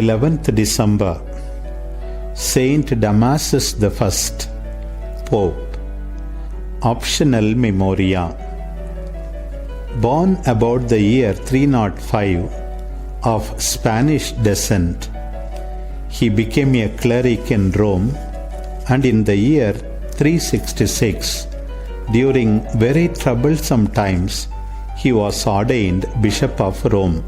11th December, Saint Damasus I, Pope. Optional Memoria. Born about the year 305, of Spanish descent, he became a cleric in Rome, and in the year 366, during very troublesome times, he was ordained Bishop of Rome.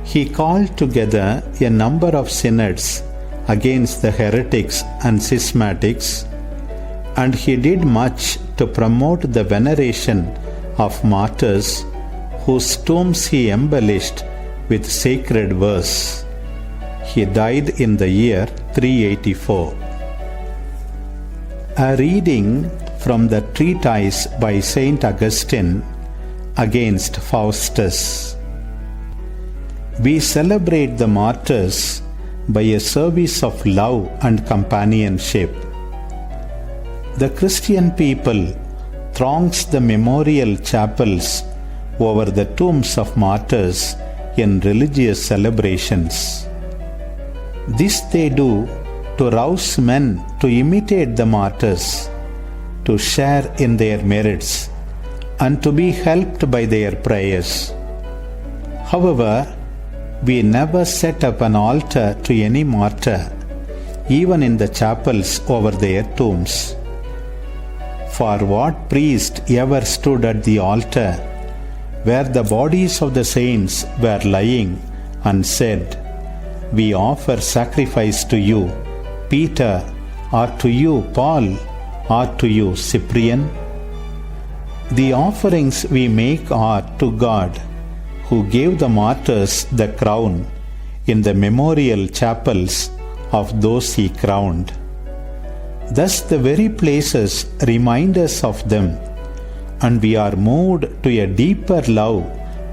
He called together a number of synods against the heretics and schismatics, and he did much to promote the veneration of martyrs whose tombs he embellished with sacred verse. He died in the year 384. A reading from the treatise by Saint Augustine against Faustus. We celebrate the martyrs by a service of love and companionship. The Christian people throngs the memorial chapels over the tombs of martyrs in religious celebrations. This they do to rouse men to imitate the martyrs, to share in their merits, and to be helped by their prayers. However, we never set up an altar to any martyr, even in the chapels over their tombs. For what priest ever stood at the altar where the bodies of the saints were lying and said, "We offer sacrifice to you, Peter, or to you, Paul, or to you, Cyprian?" The offerings we make are to God, who gave the martyrs the crown in the memorial chapels of those he crowned. Thus the very places remind us of them, and we are moved to a deeper love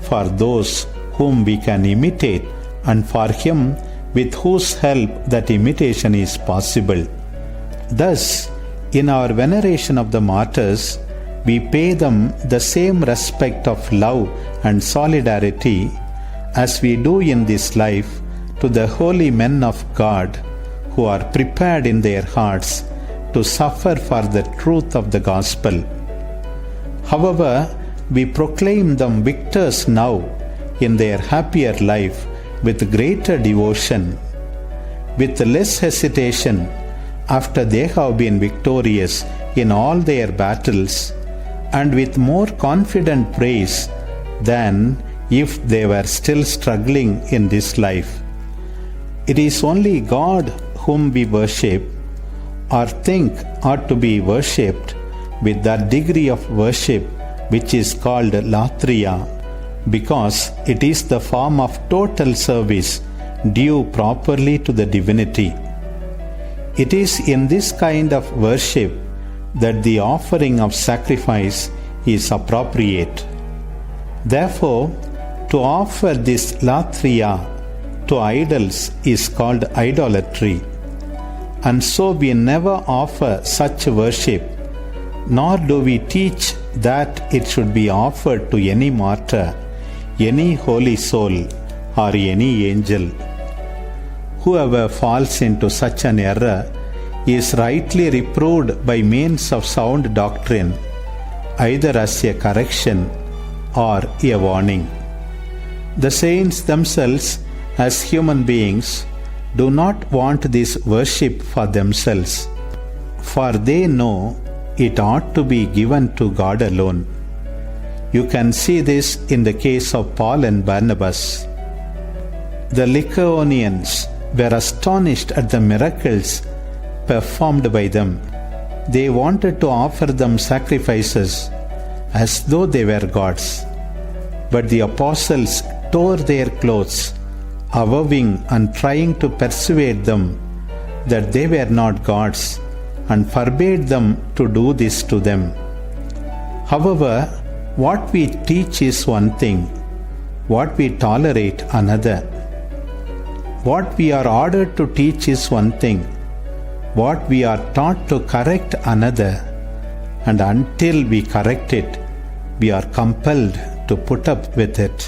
for those whom we can imitate and for him with whose help that imitation is possible. Thus, in our veneration of the martyrs, we pay them the same respect of love and solidarity as we do in this life to the holy men of God who are prepared in their hearts to suffer for the truth of the gospel. However, we proclaim them victors now in their happier life with greater devotion, with less hesitation after they have been victorious in all their battles, and with more confident praise than if they were still struggling in this life. It is only God whom we worship, or think ought to be worshipped with that degree of worship which is called latria, because it is the form of total service due properly to the divinity. It is in this kind of worship that the offering of sacrifice is appropriate. Therefore, to offer this latria to idols is called idolatry, and so we never offer such worship, nor do we teach that it should be offered to any martyr, any holy soul, or any angel. Whoever falls into such an error is rightly reproved by means of sound doctrine, either as a correction or a warning. The saints themselves, as human beings, do not want this worship for themselves, for they know it ought to be given to God alone. You can see this in the case of Paul and Barnabas. The Lycaonians were astonished at the miracles performed by them. They wanted to offer them sacrifices as though they were gods. But the apostles tore their clothes, avowing and trying to persuade them that they were not gods, and forbade them to do this to them. However, what we teach is one thing, what we tolerate another. What we are ordered to teach is one thing, what we are taught to correct another, and until we correct it, we are compelled to put up with it.